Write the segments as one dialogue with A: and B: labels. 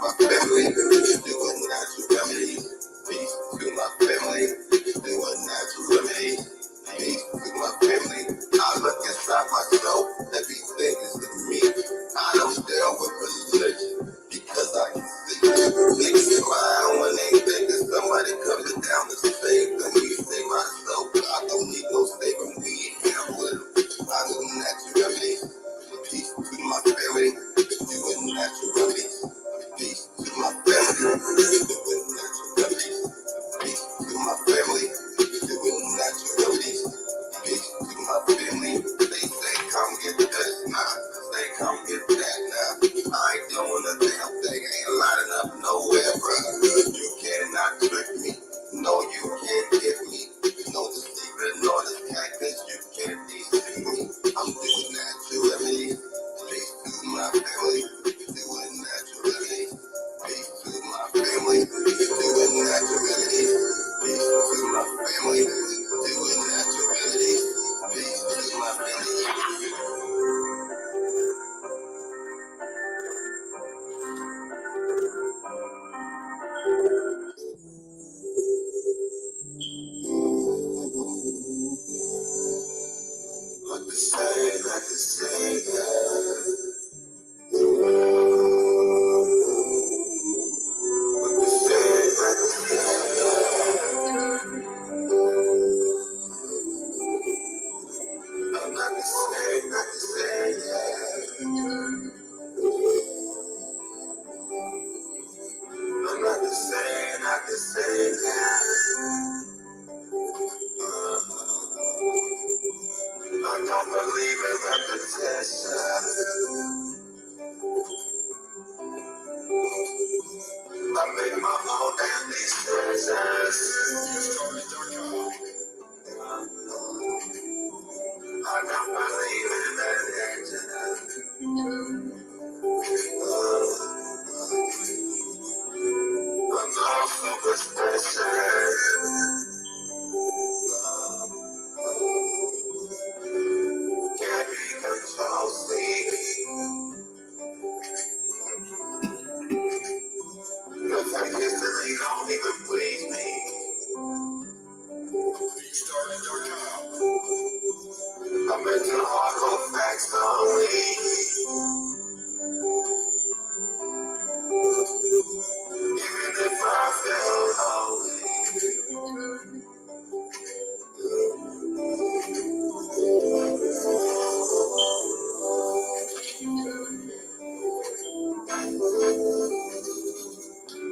A: my family, do a natural remedy. Peace to my family, do a natural remedy. Peace to my family. I look inside myself, everything is with me. I don't deal with religion because I can see niggas smile when they think that somebody coming down to save them. We save myself, I don't need no saving. We ain't down with them. I do natural remedy. Peace to my family, do a natural remedy. Peace to my family, do a natural remedy. Peace to my family, do a natural remedy. Peace to my family. They say come get this, nah. They come get that, nah. I ain't doing a damn thing, ain't lining up nowhere, bruh. You cannot trick me, no you can't get me. No deceiver, no this cactus, you can't deceive me. I'm doing natural remedy. Peace to my family, doing natural remedy. Peace to my family, doing natural remedy. Peace to my family, doing natural remedy. Peace to my family. Like the same, yeah. Like the same, I'm not the same, yeah. I'm not the same, yeah. I don't believe in repetition. I make my own damn decisions. I don't believe in religion. I'm not superstitious. Can't be controlled, sleep. The fact history don't even please me. I'm into hardcore facts only. Even if I feel holy.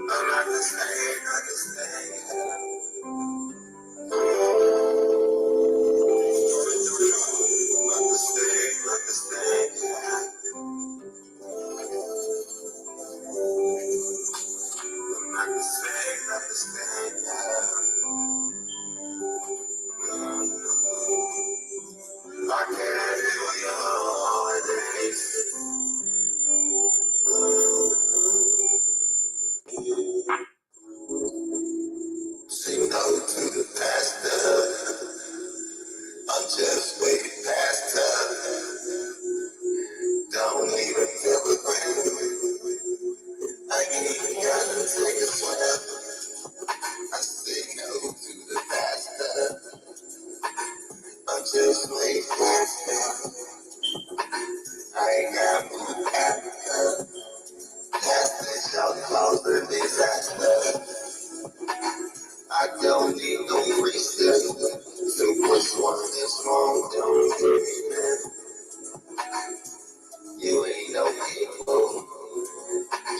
A: I'm not the same. I can't do your holidays. Say no to the pastor. I'm just way past her. Don't even feel the pain. I ain't even gotta take a sweat. I say no to the pastor. I'm just way past her. I ain't got blue Africa. Pastor, y'all cause a disaster. I don't need no racist. So which one is wrong? Don't hurt me, man. You ain't no people.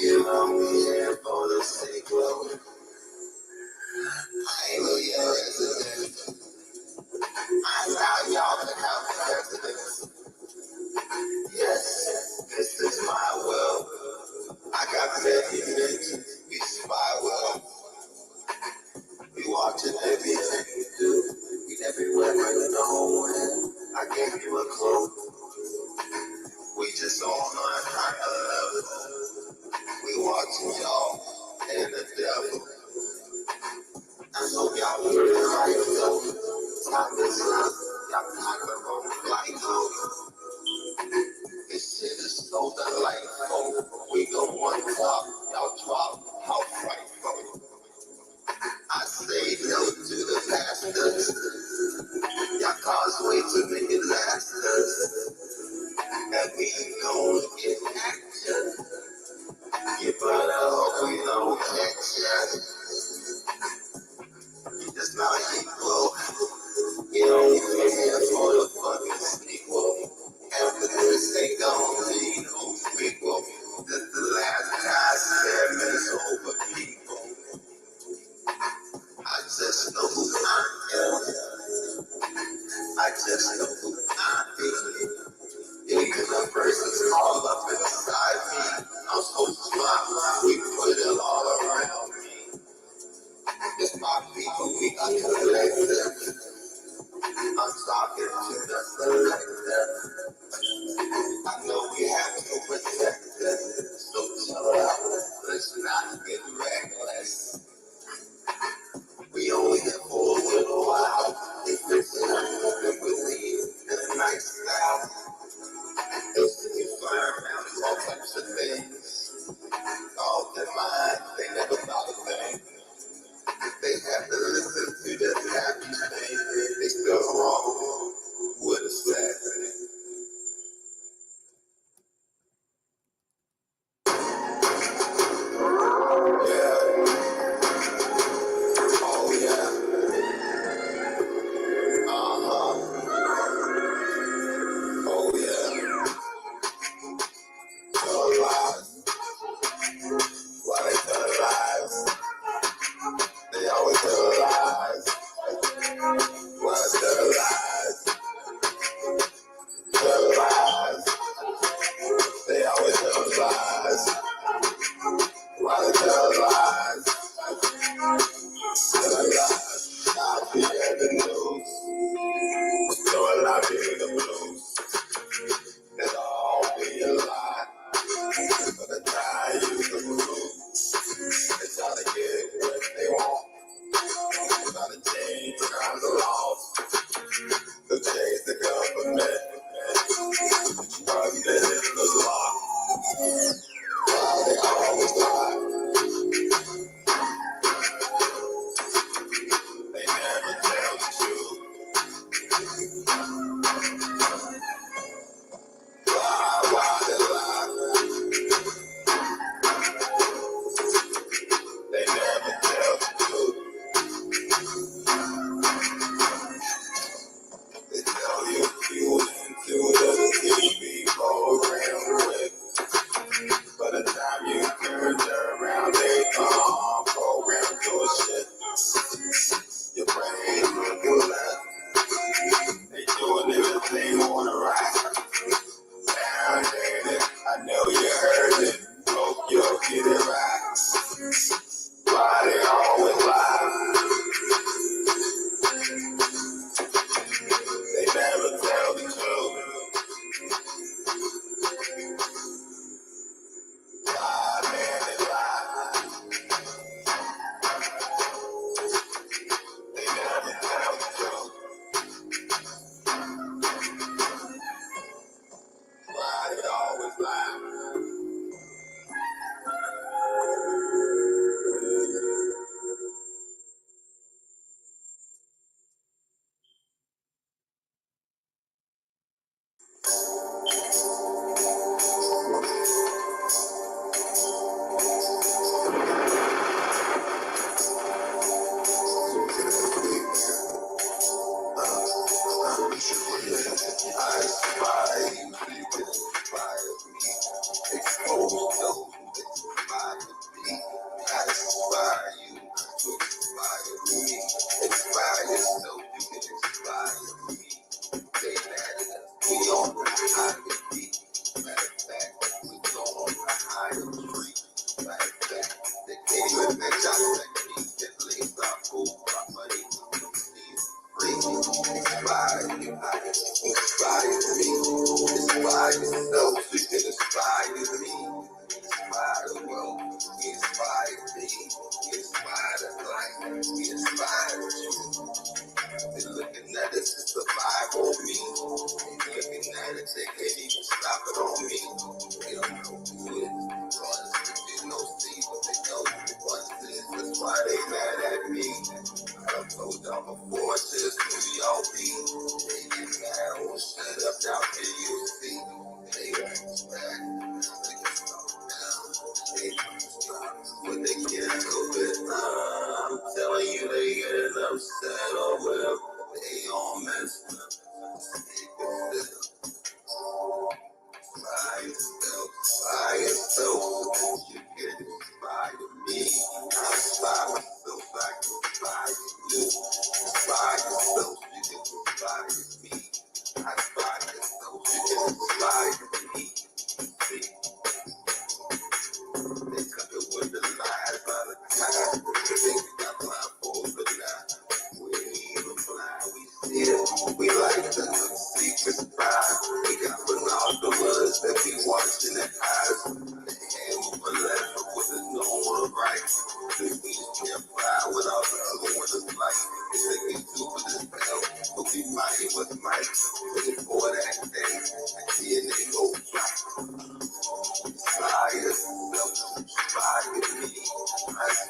A: You only here for the sake of hallelujah resident. I allow y'all to have presidents. Yes, this is my world. I got many names. We spy well. We watching everything you do. We everywhere in the whole world. I gave you a clue. We just all learn how to love. We watching y'all and the devil. I know y'all heard it right though. Time is up. Y'all got the wrong flight home. This shit is so delightful. We go one top. Y'all action. You just not equal. You don't even have for the fucking sequel. After this, they gon' be no prequel. This the last time 7 minutes over people. I just know who I am. I just know who I be. Even the person's all up inside me. I'm so smart, we put it all around me. It's my people, we collective. I'm talking to the selective. I know we have to protect them. So chill out, let's not get reckless. We only have for a little while. If it's enough, then we leave in a nice style. They fly around all types of things. All their mind, they never thought of things. They have to listen to the happy thing. They still wrong. What a sad thing. Yeah. Oh yeah. Uh-huh. Oh yeah. Tell lies. Why they tell lies? They always tell lies. Why they tell lies? Tell lies. They always tell lies. Why they tell lies? Tell lies. I'll be at the news. So I'll be in the blues. It'll all be a lie. But the time you can prove. They try to get what they want. Try to change the laws. To change the government. But then the law. Why they always lie.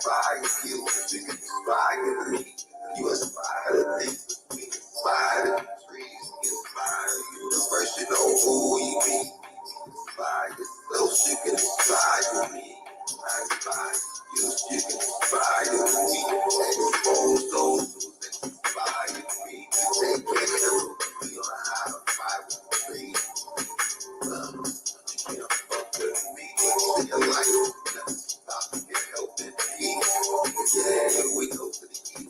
A: inspire you. You can inspire me. You inspire me. We inspire the trees. Inspire the universe. You know who we be. Inspire yourself. You can inspire me. I inspire you. You can inspire me. Expose those who inspire me. They can't help me on a high five tree. You can't fuck with me. In your life, nothing stop you can't help it. Yeah, we go to the east.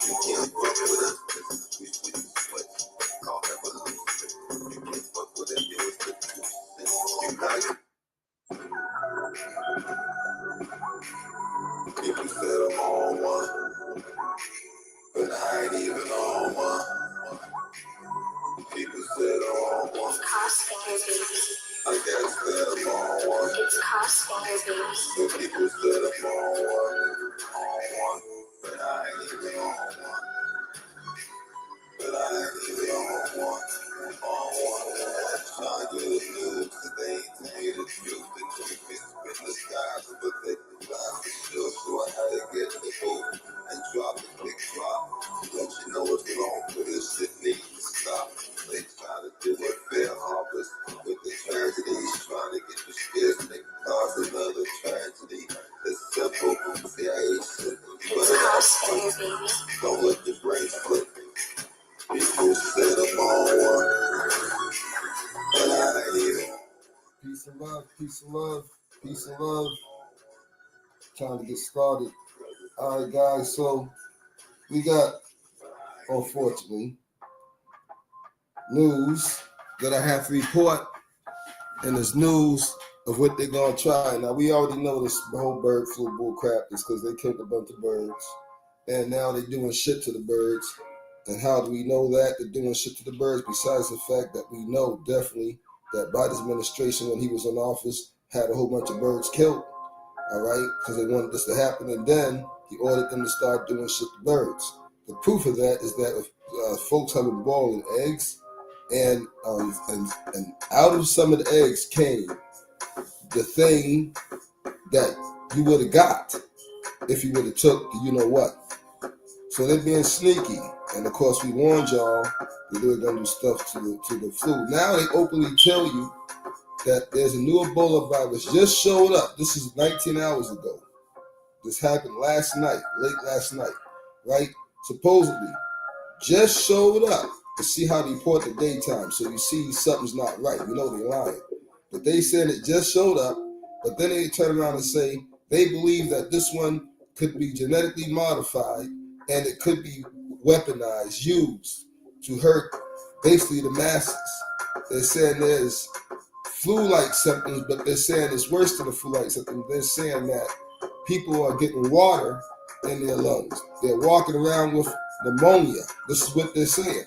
A: You can't fuck with us. We switch the switch. Call that revolution. You can't fuck with us. It was the truth. You got it. People said I'm on one, but I ain't even on one. People said I'm on one.
B: Crossfinger baby.
A: I guess that I'm on one.
B: It's Crossfinger baby.
A: But people said I'm on one, but I ain't even on one. But I ain't even on one. Trying to get the news, cause they ain't tell you the truth. The truth is in the skies, but they can fly for sure. So I had to get in the boat and drop a big drop. Let you know what's wrong, but this shit needs to stop. They try to do a fair harvest with the tragedies, trying to get the scares, make cause another tragedy. It's simple, see I ain't simple, but
B: It's Crossfinger baby.
A: don't let the brain flip. People said I'm on one, but I ain't even.
C: Peace and love, peace and love, peace and love. Trying to get started. All right, guys. So we got, unfortunately, news that I have to report, and it's news of what they're gonna try. Now we already know this whole bird flu bull crap is because they killed a bunch of birds, and now they're doing shit to the birds. And how do we know that they're doing shit to the birds? Besides the fact that we know definitely that Biden's administration, when he was in office, had a whole bunch of birds killed, all right, because they wanted this to happen. And then he ordered them to start doing shit to birds. The proof of that is that if folks have been boiling eggs, and out of some of the eggs came the thing that you would have got if you would have took the you know what. So they're being sneaky. And of course, we warned y'all that they were going to do stuff to the flu. Now they openly tell you that there's a new Ebola virus just showed up. This is 19 hours ago. This happened last night, late last night, right? Supposedly, just showed up. To see how they report the daytime. So you see something's not right. You know they're lying. But they said it just showed up, but then they turn around and say they believe that this one could be genetically modified and it could be weaponized, used to hurt basically the masses. They're saying there's flu-like symptoms, but they're saying it's worse than the flu-like symptoms. They're saying that people are getting water in their lungs. They're walking around with pneumonia. This is what they're saying.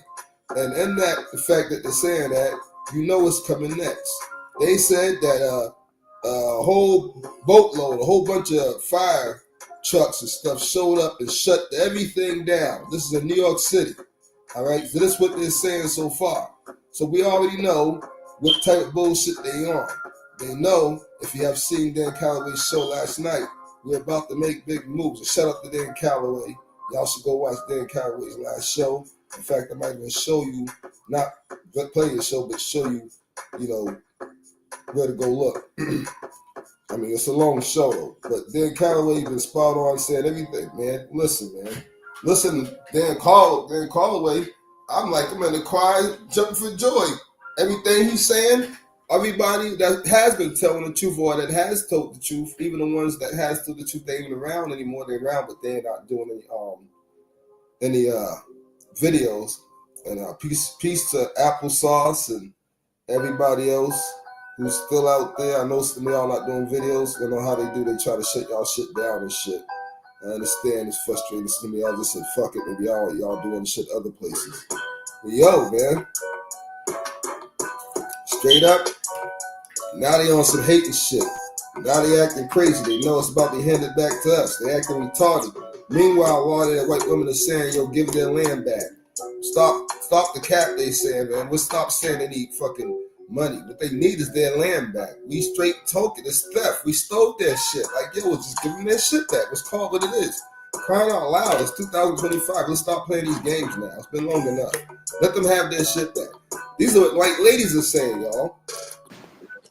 C: And in that, the fact that they're saying that, you know what's coming next. They said that a whole boatload, a whole bunch of fire trucks and stuff showed up and shut everything down. This is in New York City. All right, so this is what they're saying so far. So we already know what type of bullshit they on. They know, if you have seen Dan Calloway's show last night, we're about to make big moves. So shout out to Dan Calloway. Y'all should go watch Dan Calloway's last show. In fact, I might even show you, not play your show, but show you, you know, where to go look. I mean, it's a long show, though. But Dan Calloway been spot on saying everything, man. Listen, man. Listen, Dan Calloway, I'm in the cry, jumping for joy. Everything he's saying, everybody that has been telling the truth or that has told the truth, even the ones that has told the truth, they ain't even around anymore. They're around, but they're not doing any videos. And peace to Applesauce and everybody else who's still out there. I know some of y'all not doing videos. I know how they do. They try to shut y'all shit down and shit. I understand it's frustrating to me. I just said, fuck it. Maybe y'all doing shit other places. But yo, man. Straight up. Now they on some hating shit. Now they acting crazy. They know it's about to be handed back to us. They acting retarded. Meanwhile, all that white women are saying, yo, give their land back. Stop the cap, they saying, man. We'll stop saying they need fucking money. What they need is their land back. We straight took it. It's theft. We stole their shit. Like, yo, just give them their shit back. Let's call it what it is. Crying out loud. It's 2025. Let's stop playing these games now. It's been long enough. Let them have their shit back. These are what white ladies are saying, y'all.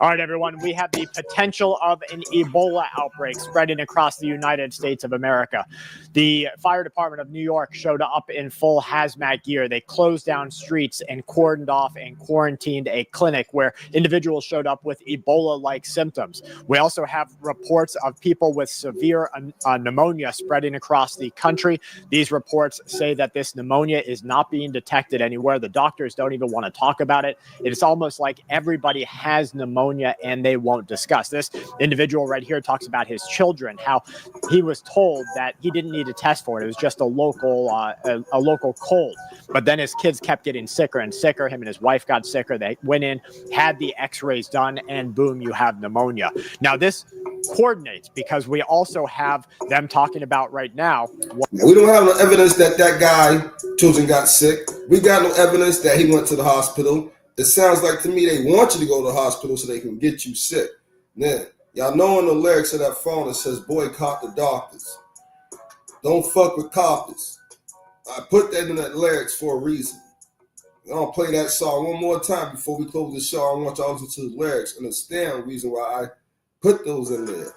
D: All right, everyone, we have the potential of an Ebola outbreak spreading across the United States of America. The fire department of New York showed up in full hazmat gear. They closed down streets and cordoned off and quarantined a clinic where individuals showed up with Ebola-like symptoms. We also have reports of people with severe pneumonia spreading across the country. These reports say that this pneumonia is not being detected anywhere. The doctors don't even want to talk about it. It's almost like everybody has pneumonia and they won't discuss. This individual right here talks about his children, how he was told that he didn't need to test for it. It was just a local cold. But then his kids kept getting sicker and sicker. Him and his wife got sicker. They went in, had the x-rays done, and boom, you have pneumonia. Now this coordinates because we also have them talking about right now.
C: We don't have no evidence that guy, children, got sick. We got no evidence that he went to the hospital. It sounds like to me they want you to go to the hospital so they can get you sick. Then, y'all know in the lyrics of that phone it says, boycott the doctors. Don't fuck with coppers. I put that in that lyrics for a reason. I'll play that song one more time before we close the show. I want y'all to listen to the lyrics and understand the reason why I put those in there.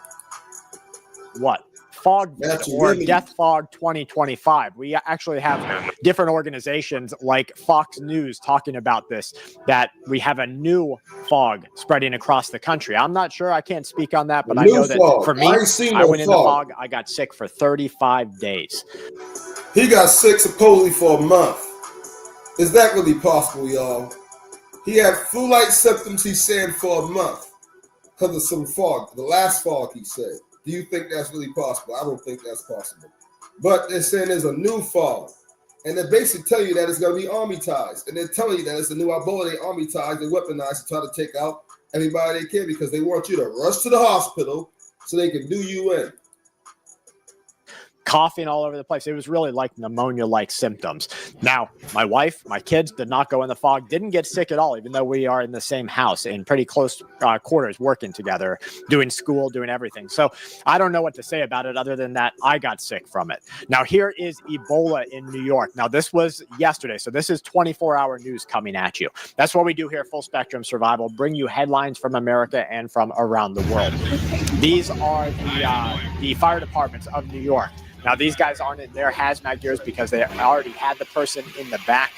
D: What? Fog or Death Fog 2025. We actually have different organizations like Fox News talking about this, that we have a new fog spreading across the country. I'm not sure. I can't speak on that, but I know that for me, I went in the fog. I got sick for 35 days.
C: He got sick supposedly for a month. Is that really possible, y'all? He had flu-like symptoms, he said, for a month because of some fog. The last fog, he said. Do you think that's really possible? I don't think that's possible. But they're saying there's a new fog. And they basically tell you that it's going to be army ties. And they're telling you that it's a new Ebola. They army ties, they weaponize to try to take out everybody they can because they want you to rush to the hospital so they can do you in.
D: Coughing all over the place. It was really like pneumonia-like symptoms. Now, my wife, my kids did not go in the fog, didn't get sick at all, even though we are in the same house in pretty close quarters, working together, doing school, doing everything. So I don't know what to say about it other than that I got sick from it. Now, here is Ebola in New York. Now, this was yesterday, so this is 24-hour news coming at you. That's what we do here at Full Spectrum Survival, bring you headlines from America and from around the world. These are the fire departments of New York. Now, these guys aren't in their hazmat gears because they already had the person in the back.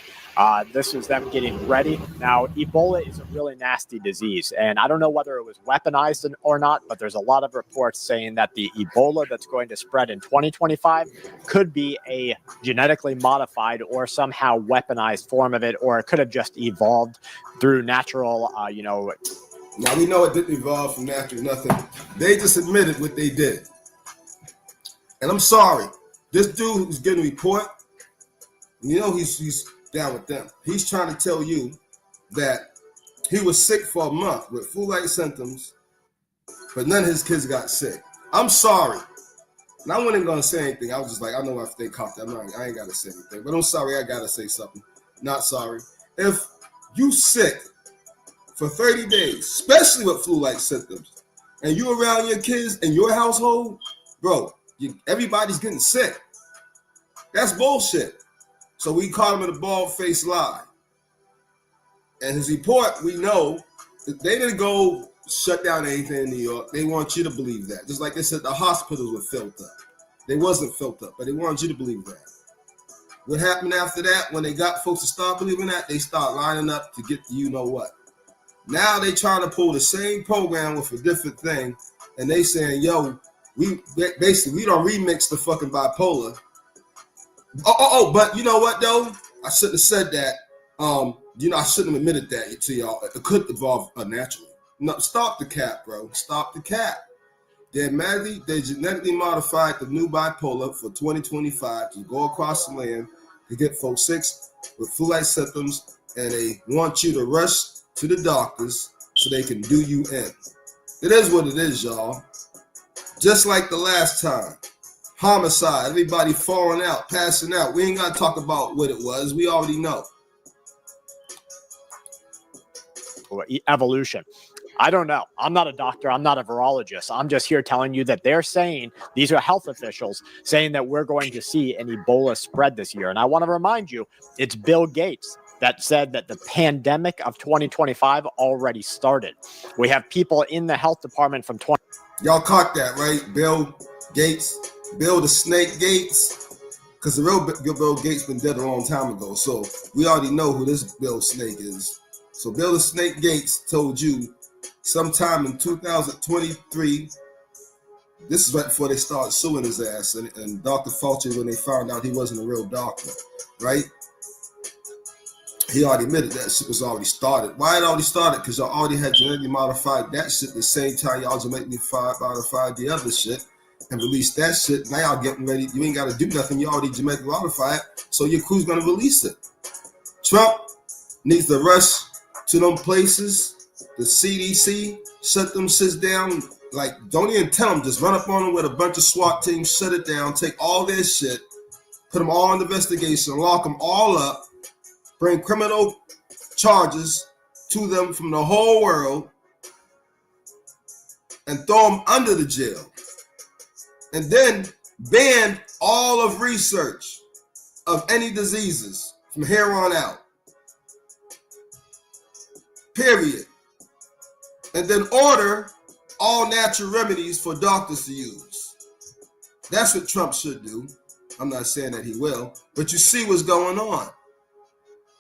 D: This was them getting ready. Now, Ebola is a really nasty disease, and I don't know whether it was weaponized or not, but there's a lot of reports saying that the Ebola that's going to spread in 2025 could be a genetically modified or somehow weaponized form of it, or it could have just evolved through natural, Now,
C: we know it didn't evolve from natural nothing. They just admitted what they did. And I'm sorry, this dude who's getting a report, he's down with them. He's trying to tell you that he was sick for a month with flu-like symptoms, but none of his kids got sick. I'm sorry. And I wasn't going to say anything. I was just like, I know if they caught that. I ain't got to say anything. But I'm sorry, I got to say something. Not sorry. If you sick for 30 days, especially with flu-like symptoms, and you around your kids in your household, bro, everybody's getting sick. That's bullshit. So we caught him in a bald-faced lie. And his report, we know that they didn't go shut down anything in New York. They want you to believe that. Just like they said, the hospitals were filled up. They wasn't filled up, but they wanted you to believe that. What happened after that, when they got folks to start believing that, they start lining up to get you know what. Now they trying to pull the same program with a different thing, and they saying, yo, we don't remix the fucking bipolar. But you know what though? I shouldn't have said that. I shouldn't have admitted that to y'all. It could evolve naturally. No, stop the cap, bro. Stop the cap. They genetically modified the new bipolar for 2025 to go across the land to get folks sick with flu-like symptoms, and they want you to rush to the doctors so they can do you in. It is what it is, y'all. Just like the last time. Homicide, everybody falling out, passing out. We ain't got to talk about what it was. We already know.
D: evolution. I don't know. I'm not a doctor. I'm not a virologist. I'm just here telling you that they're saying, these are health officials saying that we're going to see an Ebola spread this year. And I want to remind you, it's Bill Gates that said that the pandemic of 2025 already started. We have people in the health department from
C: Y'all caught that, right? Bill Gates, Bill the Snake Gates, because the real Bill Gates been dead a long time ago. So we already know who this Bill Snake is. So Bill the Snake Gates told you sometime in 2023, this is right before they started suing his ass, and Dr. Fauci, when they found out he wasn't a real doctor, right? He already admitted that shit was already started. Why it already started? Because y'all already had genetically modified that shit the same time y'all genetically modified the other shit and released that shit. Now y'all getting ready. You ain't got to do nothing. You already genetically modified, so your crew's going to release it. Trump needs to rush to them places. The CDC, shut them shits down. Like, don't even tell them. Just run up on them with a bunch of SWAT teams, shut it down, take all their shit, put them all in investigation, lock them all up, bring criminal charges to them from the whole world, and throw them under the jail. And then ban all of research of any diseases from here on out. Period. And then order all natural remedies for doctors to use. That's what Trump should do. I'm not saying that he will, but you see what's going on.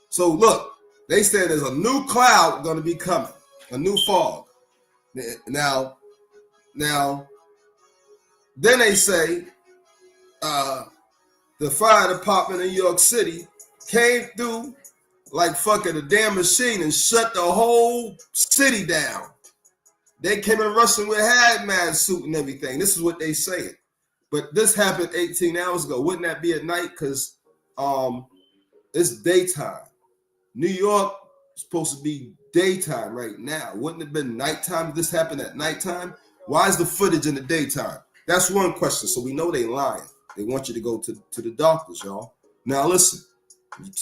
C: So look, they say there's a new cloud going to be coming, a new fog. Now, then they say the fire department in New York City came through like fucking a damn machine and shut the whole city down. They came in rushing with hazmat suit and everything. This is what they saying. But this happened 18 hours ago. Wouldn't that be at night? Because it's daytime. New York is supposed to be daytime right now. Wouldn't it have been nighttime if this happened at nighttime? Why is the footage in the daytime? That's one question. So we know they lying. They want you to go to the doctors, y'all. Now listen,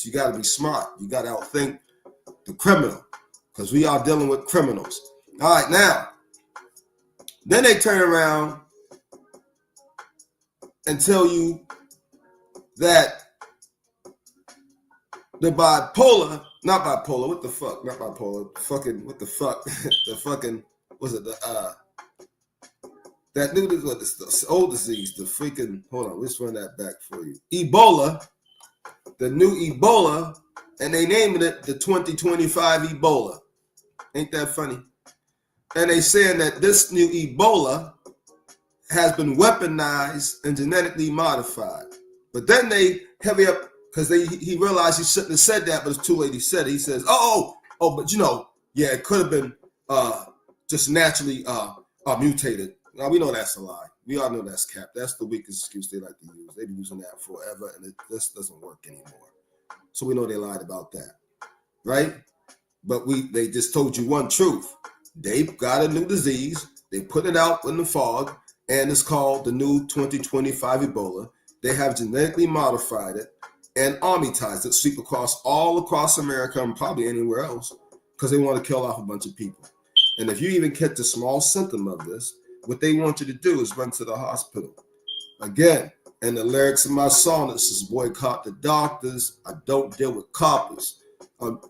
C: you got to be smart. You got to outthink the criminal because we are dealing with criminals. All right, now, then they turn around and tell you that the bipolar, not bipolar, what the fuck, not bipolar, fucking, what the fuck, the fucking, was it the, that new, what is the old disease, the freaking, hold on, let's run that back for you. Ebola, the new Ebola, and they named it the 2025 Ebola. Ain't that funny? And they saying that this new Ebola has been weaponized and genetically modified. But then they heavy up because he realized he shouldn't have said that, but it's too late. He said it. He says, but you know, yeah, it could have been just naturally mutated. Now we know that's a lie. We all know that's cap. That's the weakest excuse they like to use. They've been using that forever, and it just doesn't work anymore. So we know they lied about that, right? But they just told you one truth. They've got a new disease. They put it out in the fog, and it's called the new 2025 Ebola. They have genetically modified it and armytized it, sweep all across America and probably anywhere else because they want to kill off a bunch of people. And if you even catch a small symptom of this, what they want you to do is run to the hospital. Again, and the lyrics of my song that says, boycott the doctors. I don't deal with coppers.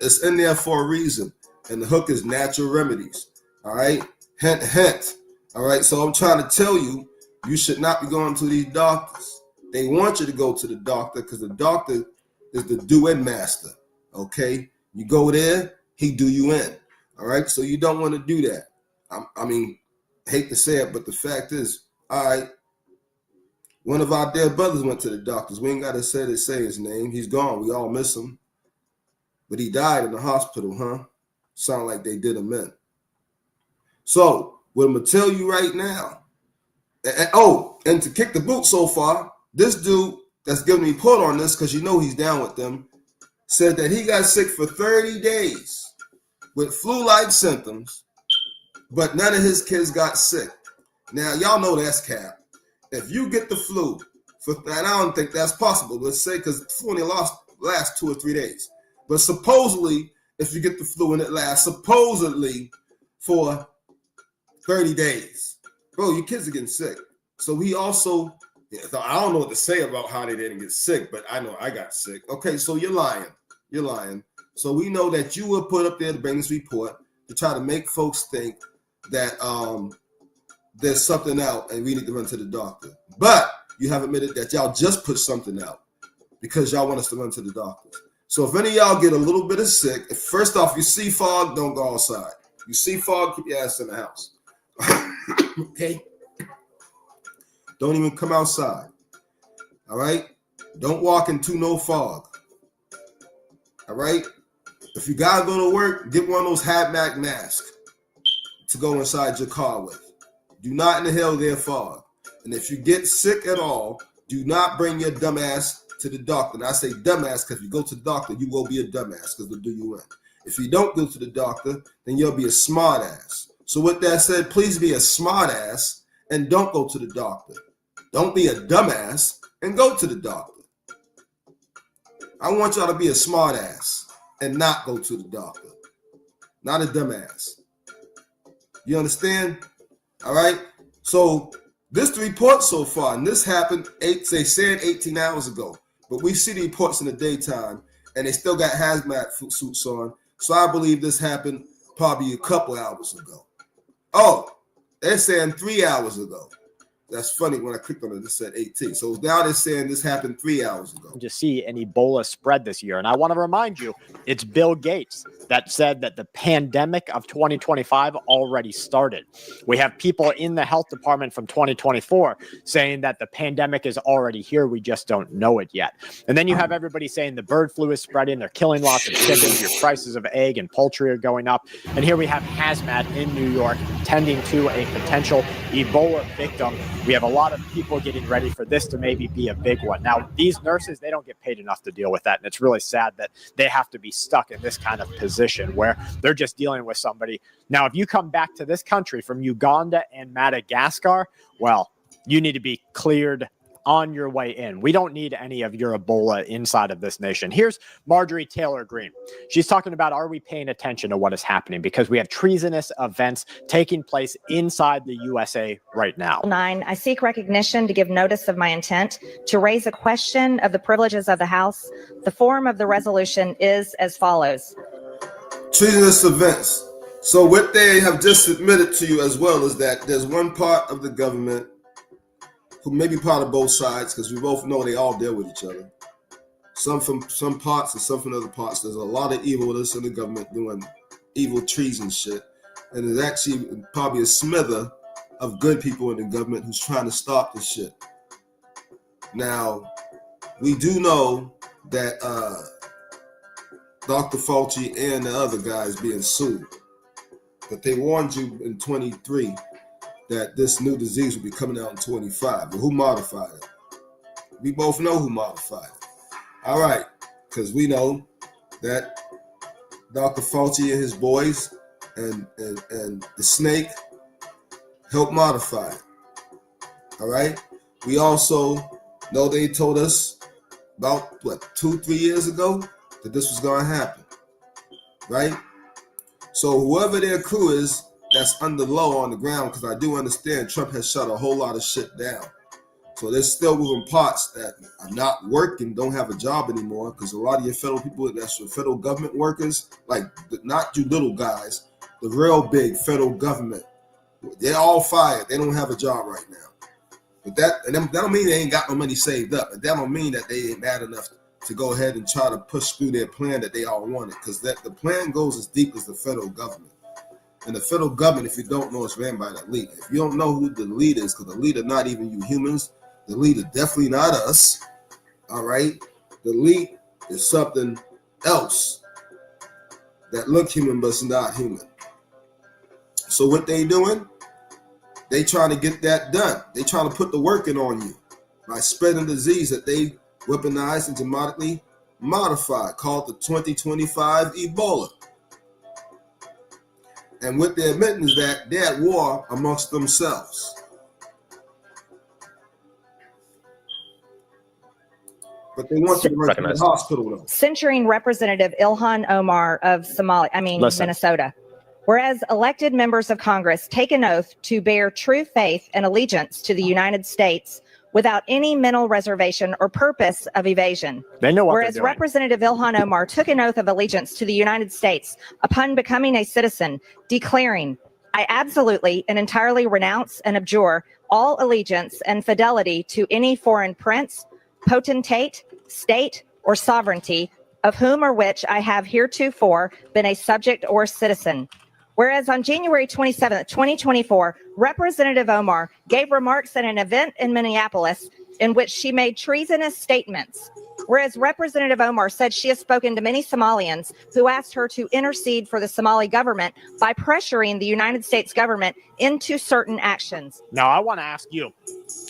C: It's in there for a reason. And the hook is natural remedies. All right? Hint, hint. All right? So I'm trying to tell you, you should not be going to these doctors. They want you to go to the doctor because the doctor is the do-in master. Okay? You go there, he do you in. All right? So you don't want to do that. I mean, hate to say it, but the fact is, all right, one of our dead brothers went to the doctors. We ain't got to say his name. He's gone. We all miss him. But he died in the hospital, huh? Sound like they did him in. So, what I'm going to tell you right now, and to kick the boot so far, this dude that's giving me report on this, because you know he's down with them, said that he got sick for 30 days with flu-like symptoms, but none of his kids got sick. Now, y'all know that's cap. If you get the flu, and I don't think that's possible, let's say, because the flu only lasts 2 or 3 days. But supposedly, if you get the flu and it lasts supposedly for 30 days. Bro, your kids are getting sick. So he also, I don't know what to say about how they didn't get sick, but I know I got sick. Okay, so you're lying. You're lying. So we know that you were put up there to bring this report to try to make folks think that there's something out and we need to run to the doctor. But you have admitted that y'all just put something out because y'all want us to run to the doctors. So if any of y'all get a little bit of sick, first off, you see fog, don't go outside. You see fog, keep your ass in the house. Okay? Don't even come outside. All right? Don't walk into no fog. All right? If you gotta go to work, get one of those hazmat masks to go inside your car with. Do not inhale their fog. And if you get sick at all, do not bring your dumb ass to the doctor. And I say dumbass because if you go to the doctor, you will be a dumbass because they'll do you in. If you don't go to the doctor, then you'll be a smart ass. So with that said, please be a smart ass and don't go to the doctor. Don't be a dumbass and go to the doctor. I want y'all to be a smart ass and not go to the doctor. Not a dumbass. You understand? All right? So this the report so far, and this happened, they said 18 hours ago. But we see the reports in the daytime, and they still got hazmat suits on. So I believe this happened probably a couple hours ago. Oh, they're saying 3 hours ago. That's funny. When I clicked on it, it said 18. So now they're saying this happened 3 hours ago.
D: To see an Ebola spread this year. And I want to remind you, it's Bill Gates that said that the pandemic of 2025 already started. We have people in the health department from 2024 saying that the pandemic is already here. We just don't know it yet. And then you have everybody saying the bird flu is spreading. They're killing lots of chickens. Your prices of egg and poultry are going up. And here we have hazmat in New York tending to a potential Ebola victim. We have a lot of people getting ready for this to maybe be a big one. Now, these nurses, they don't get paid enough to deal with that. And it's really sad that they have to be stuck in this kind of position where they're just dealing with somebody. Now, if you come back to this country from Uganda and Madagascar, well, you need to be cleared on your way in. We don't need any of your Ebola inside of this nation. Here's Marjorie Taylor Greene. She's talking about, are we paying attention to what is happening? Because we have treasonous events taking place inside the USA right now.
E: 9, I seek recognition to give notice of my intent to raise a question of the privileges of the House. The form of the resolution is as follows.
C: Treasonous events. So what they have just admitted to you as well is that there's one part of the government who may be part of both sides, because we both know they all deal with each other. Some from some parts and some from other parts. There's a lot of evil in the government doing evil treason shit. And there's actually probably a smither of good people in the government who's trying to stop this shit. Now, we do know that Dr. Fauci and the other guys being sued. But they warned you in 23 that this new disease will be coming out in 25. But who modified it? We both know who modified it. All right, because we know that Dr. Fauci and his boys and the snake helped modify it. All right? We also know they told us about, 2-3 years ago that this was going to happen. Right? So whoever their crew is, that's under low on the ground, because I do understand Trump has shut a whole lot of shit down. So there's still moving parts that are not working, don't have a job anymore, because a lot of your federal people, that's your federal government workers, like not you little guys, the real big federal government, they're all fired. They don't have a job right now. But that don't mean they ain't got no money saved up. But that don't mean that they ain't mad enough to go ahead and try to push through their plan that they all wanted, because the plan goes as deep as the federal government. And the federal government, if you don't know, is ran by the elite. If you don't know who the elite is, because the elite are not even you humans, the elite is definitely not us. All right? The elite is something else that look human but is not human. So what they doing? They trying to get that done. They trying to put the work in on you by spreading disease that they weaponized and genetically modified, called the 2025 Ebola. And what they're admitting is that they're at war amongst themselves. But they want you to work in the
F: Recognized.
C: hospital, though.
E: Censuring Representative Ilhan Omar of
D: Listen.
E: Minnesota. Whereas elected members of Congress take an oath to bear true faith and allegiance to the United States without any mental reservation or purpose of evasion.
D: They know what
E: Whereas
D: they're doing.
E: Representative Ilhan Omar took an oath of allegiance to the United States upon becoming a citizen, declaring, I absolutely and entirely renounce and abjure all allegiance and fidelity to any foreign prince, potentate, state, or sovereignty, of whom or which I have heretofore been a subject or citizen. Whereas on January 27th, 2024, Representative Omar gave remarks at an event in Minneapolis in which she made treasonous statements. Whereas Representative Omar said she has spoken to many Somalians who asked her to intercede for the Somali government by pressuring the United States government into certain actions.
D: Now, I want to ask you,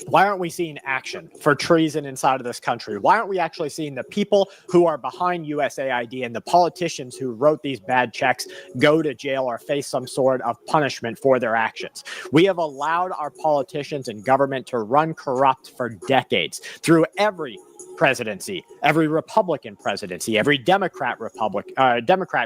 D: why aren't we seeing action for treason inside of this country? Why aren't we actually seeing the people who are behind USAID and the politicians who wrote these bad checks go to jail or face some sort of punishment for their actions? We have allowed our politicians and government to run corrupt for decades through every presidency, every Republican presidency, every Democrat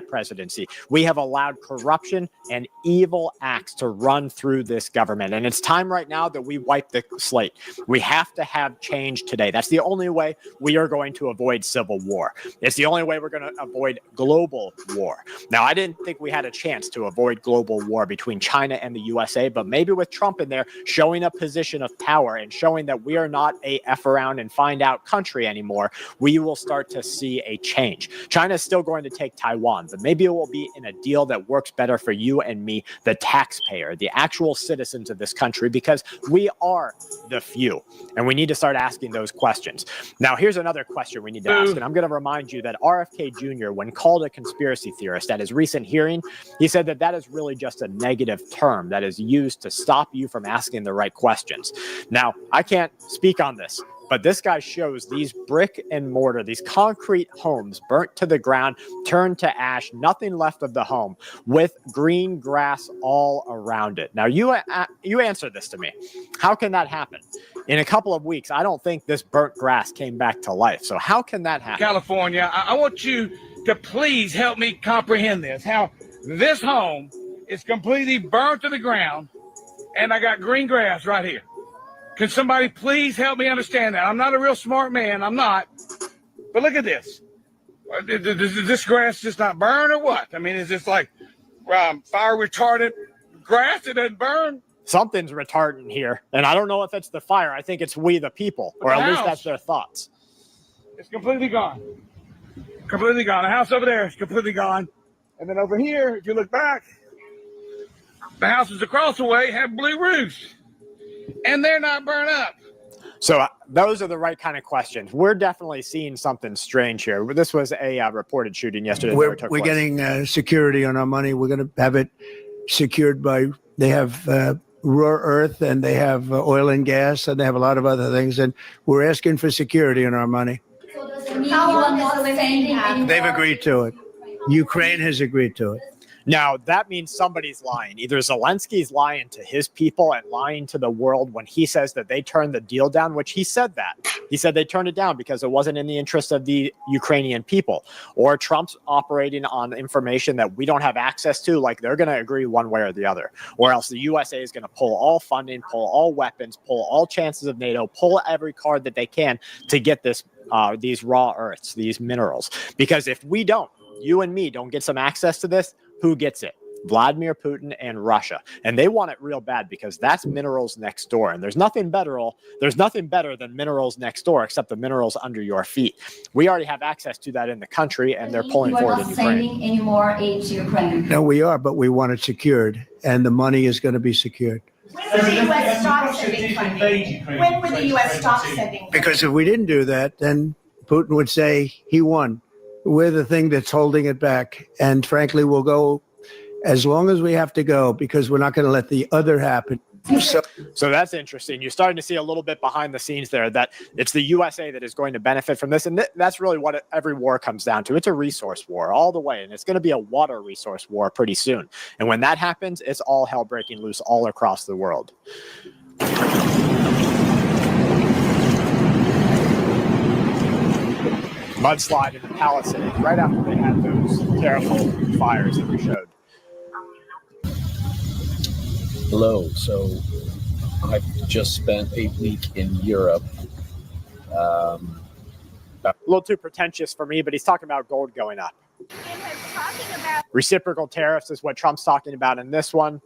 D: presidency. We have allowed corruption and evil acts to run through this government. And it's time right now that we wipe the slate. We have to have change today. That's the only way we are going to avoid civil war. It's the only way we're going to avoid global war. Now, I didn't think we had a chance to avoid global war between China and the USA, but maybe with Trump in there showing a position of power and showing that we are not a F around and find out country anymore, we will start to see a change. China is still going to take Taiwan, but maybe it will be in a deal that works better for you and me, the taxpayer, the actual citizens of this country, because we are the few, and we need to start asking those questions. Now, here's another question we need to ask, and I'm going to remind you that RFK Jr., when called a conspiracy theorist at his recent hearing, he said that that is really just a negative term that is used to stop you from asking the right questions. Now, I can't speak on this, but this guy shows these brick and mortar, these concrete homes burnt to the ground, turned to ash, nothing left of the home, with green grass all around it. Now, you answer this to me. How can that happen? In a couple of weeks, I don't think this burnt grass came back to life. So how can that happen?
G: California, I want you to please help me comprehend this. How this home is completely burnt to the ground, and I got green grass right here. Can somebody please help me understand that? I'm not a real smart man. I'm not. But look at this. Does this grass just not burn or what? I mean, is this like fire retardant grass that doesn't burn?
D: Something's retardant here. And I don't know if it's the fire. I think it's we the people, or at least that's their thoughts.
G: It's completely gone. Completely gone. The house over there is completely gone. And then over here, if you look back, the houses across the way have blue roofs. And they're not burned up.
D: So those are the right kind of questions. We're definitely seeing something strange here. This was a reported shooting yesterday.
H: We're getting security on our money. We're going to have it secured by, they have raw earth, and they have oil and gas, and they have a lot of other things. And we're asking for security on our money.
I: So does it mean you are not sending any
H: They've
I: more?
H: agreed to it. Ukraine has agreed to it.
D: Now, that means somebody's lying. Either Zelensky's lying to his people and lying to the world when he says that they turned the deal down, which he said that. He said they turned it down because it wasn't in the interest of the Ukrainian people. Or Trump's operating on information that we don't have access to, like they're going to agree one way or the other. Or else the USA is going to pull all funding, pull all weapons, pull all chances of NATO, pull every card that they can to get this these raw earths, these minerals. Because if we don't, you and me don't get some access to this, who gets it? Vladimir Putin and Russia. And they want it real bad because that's minerals next door. And there's nothing better than minerals next door except the minerals under your feet. We already have access to that in the country, and they're pulling forward in Ukraine.
I: You are not sending any more aid to Ukraine.
H: No, we are, but we want it secured, and the money is going to be secured.
J: When will the U.S. stop sending funding? When will the U.S. stop sending funding?
H: Because if we didn't do that, then Putin would say he won. We're the thing that's holding it back. And frankly, we'll go as long as we have to go, because we're not going to let the other happen.
D: So that's interesting. You're starting to see a little bit behind the scenes there that it's the USA that is going to benefit from this. And that's really what every war comes down to. It's a resource war all the way. And it's going to be a water resource war pretty soon. And when that happens, it's all hell breaking loose all across the world. mudslide in the Palisades right after they had those terrible fires that we showed.
F: Hello. So I've just spent a week in Europe.
D: A little too pretentious for me, but he's talking about gold going up. Reciprocal tariffs is what Trump's talking about in this one.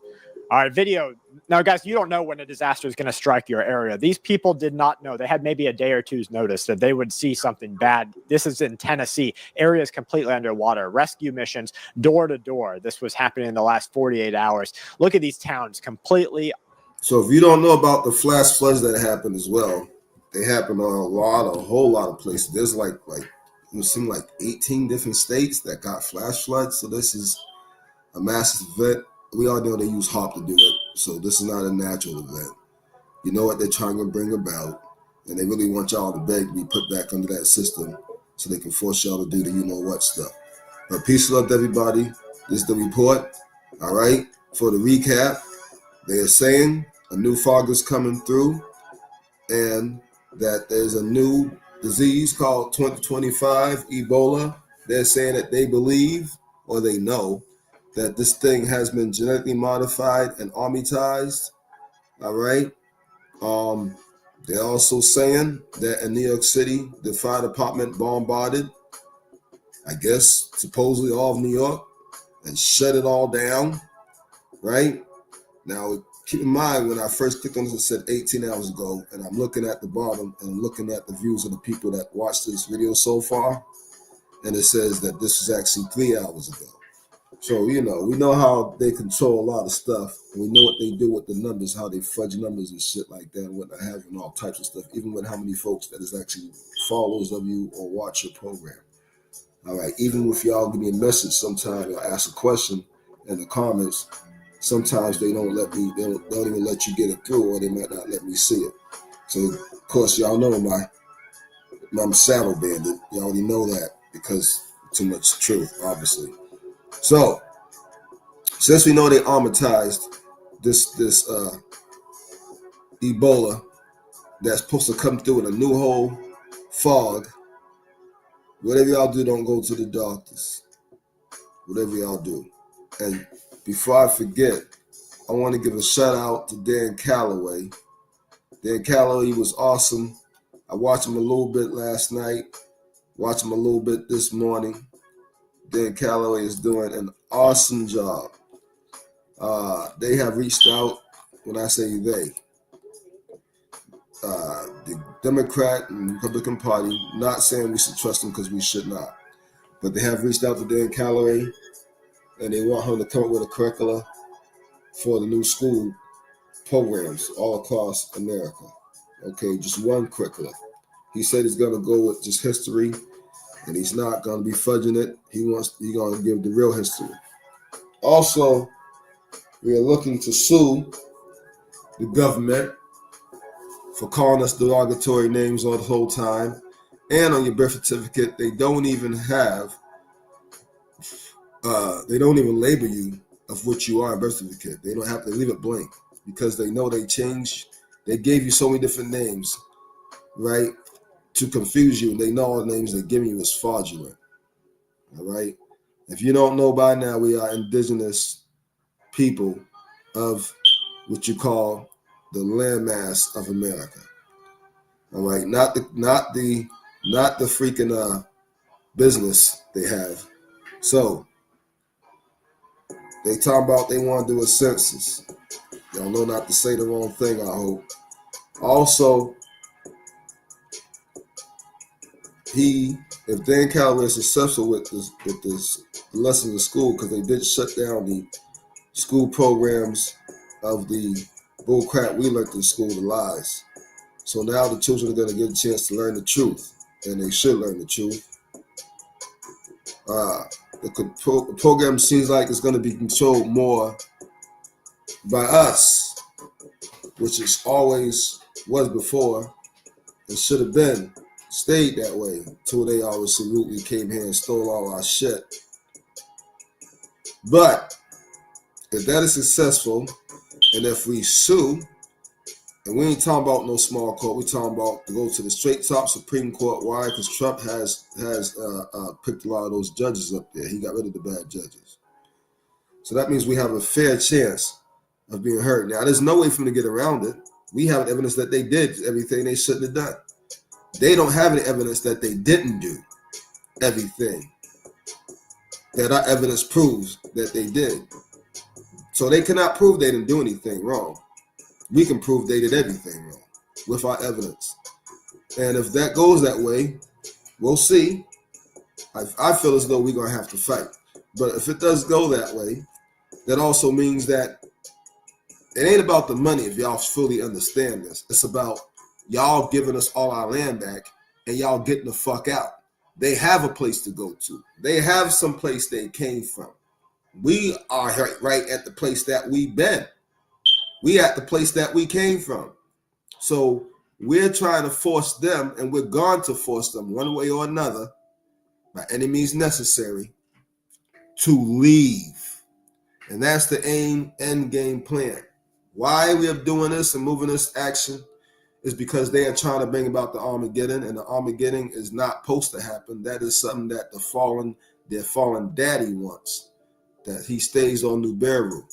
D: All right, video. Now, guys, you don't know when a disaster is going to strike your area. These people did not know. They had maybe a day or two's notice that they would see something bad. This is in Tennessee. Area is completely underwater. Rescue missions door to door. This was happening in the last 48 hours. Look at these towns completely.
C: So if you don't know about the flash floods that happened as well, they happen on a whole lot of places. There's like it seemed like 18 different states that got flash floods. So this is a massive event. We all know they use HARP to do it. So this is not a natural event. You know what they're trying to bring about. And they really want y'all to beg to be put back under that system so they can force y'all to do the you-know-what stuff. But peace and love to everybody. This is the report. All right. For the recap, they are saying a new fog is coming through and that there's a new disease called 2025 Ebola. They're saying that they believe or they know that this thing has been genetically modified and armitized. All right. They're also saying that in New York City, the fire department bombarded, I guess, supposedly all of New York and shut it all down. Right. Now, keep in mind, when I first clicked on this, it said 18 hours ago, and I'm looking at the bottom and I'm looking at the views of the people that watched this video so far, and it says that this was actually 3 hours ago. So, you know, we know how they control a lot of stuff. And we know what they do with the numbers, how they fudge numbers and shit like that, and what they have and all types of stuff, even with how many folks that is actually followers of you or watch your program. All right, even if y'all give me a message sometime or ask a question in the comments, sometimes they don't even let you get it through, or they might not let me see it. So, of course, y'all know I'm a saddle bandit. You already know that because too much truth, obviously. So, since we know they armatized this Ebola that's supposed to come through in a new whole fog, whatever y'all do, don't go to the doctors. Whatever y'all do. And before I forget, I want to give a shout out to Dan Calloway. Dan Calloway was awesome. I watched him a little bit last night, watched him a little bit this morning. Dan Calloway is doing an awesome job. They have reached out, when I say they, the Democrat and Republican Party, not saying we should trust them because we should not, but they have reached out to Dan Calloway and they want him to come up with a curricula for the new school programs all across America. Okay, just one curricula. He said he's going to go with just history, and he's not going to be fudging it. He's going to give the real history. Also, we are looking to sue the government for calling us derogatory names all the whole time. And on your birth certificate, they don't even label you of what you are in birth certificate. They don't have to leave it blank because they know they changed. They gave you so many different names, right, to confuse you. And they know all the names they're giving you is fraudulent. All right. If you don't know by now, we are indigenous people of what you call the landmass of America. All right. Not the freaking business they have. So they talking about they want to do a census. Y'all know not to say the wrong thing, I hope. Also, if Dan Calloway is successful with this lesson in school, because they did shut down the school programs of the bullcrap we learned in school, the lies. So now the children are going to get a chance to learn the truth, and they should learn the truth. The program seems like it's going to be controlled more by us, which is always was before. It should have been stayed that way until they obviously rudely came here and stole all our shit. But if that is successful, and if we sue And we ain't talking about no small court. We're talking about to go to the straight top Supreme Court. Why? Because Trump has picked a lot of those judges up there. He got rid of the bad judges. So that means we have a fair chance of being heard. Now, there's no way for them to get around it. We have evidence that they did everything they shouldn't have done. They don't have any evidence that they didn't do everything that our evidence proves that they did. So they cannot prove they didn't do anything wrong. We can prove they did everything wrong with our evidence. And if that goes that way, we'll see. I feel as though we're going to have to fight. But if it does go that way, that also means that it ain't about the money, if y'all fully understand this. It's about y'all giving us all our land back and y'all getting the fuck out. They have a place to go to. They have some place they came from. We are right at the place that we've been. We at the place that we came from. So we're trying to force them, and we're going to force them one way or another, by any means necessary, to leave. And that's the end game plan. Why we are doing this and moving this action is because they are trying to bring about the Armageddon, and the Armageddon is not supposed to happen. That is something that their fallen daddy wants, that he stays on Nibiru.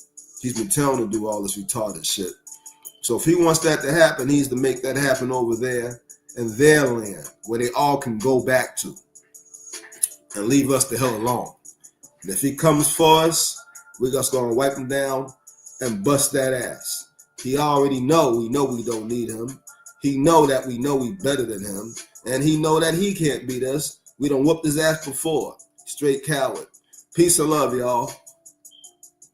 C: He's been telling him to do all this retarded shit. So if he wants that to happen, he needs to make that happen over there in their land, where they all can go back to and leave us the hell alone. And if he comes for us, we're just going to wipe him down and bust that ass. He already know we don't need him. He know that we better than him. And he know that he can't beat us. We done whooped his ass before. Straight coward. Peace and love, y'all.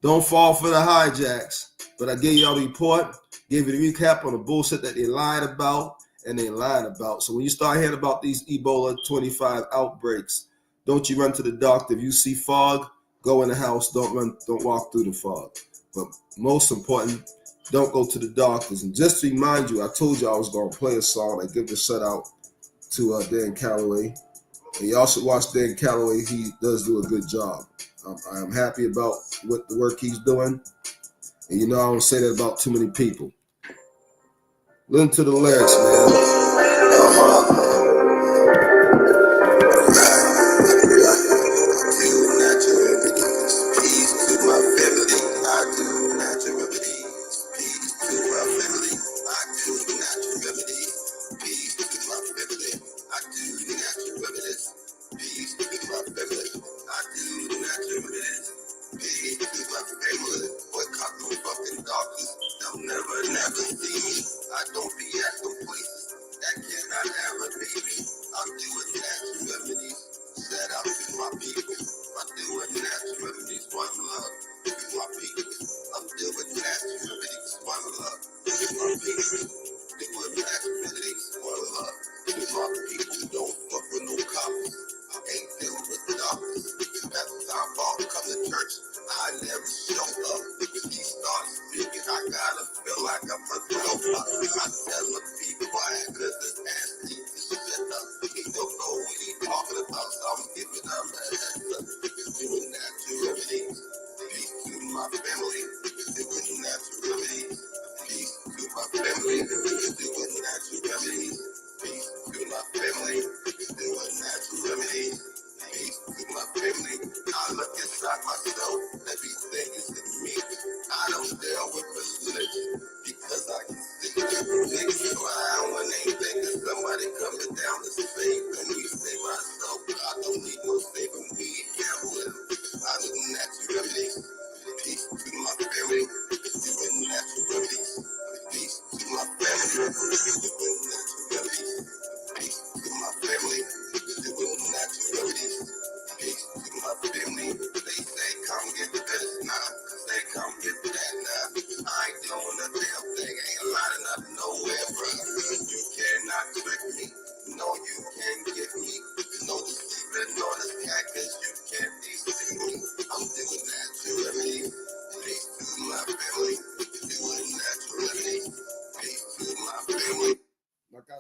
C: Don't fall for the hijacks. But I gave y'all the report, gave you the recap on the bullshit that they lied about and they lied about. So when you start hearing about these Ebola 25 outbreaks, don't you run to the doctor. If you see fog, go in the house. Don't walk through the fog. But most important, don't go to the doctors. And just to remind you, I told you I was going to play a song. I give a shout out to Dan Calloway. And y'all should watch Dan Calloway. He does do a good job. I am happy about what the work he's doing. And you know I don't say that about too many people. Listen to the lyrics, man.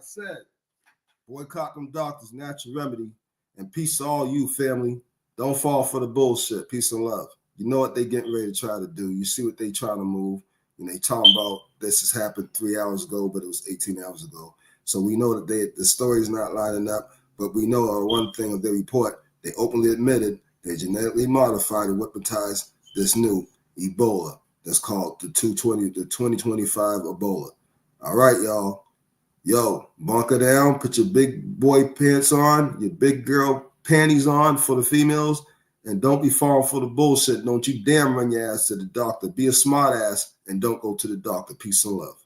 C: Said, boycott them doctors, natural remedy, and peace to all you, family. Don't fall for the bullshit. Peace and love. You know what they getting ready to try to do. You see what they trying to move. And they talking about this has happened 3 hours ago, but it was 18 hours ago. So we know that the story is not lining up, but we know one thing of their report, they openly admitted they genetically modified and weaponized this new Ebola that's called the 2025 Ebola. All right, y'all. Yo, bunker down, put your big boy pants on, your big girl panties on for the females, and don't be falling for the bullshit. Don't you dare run your ass to the doctor. Be a smart ass and don't go to the doctor. Peace and love.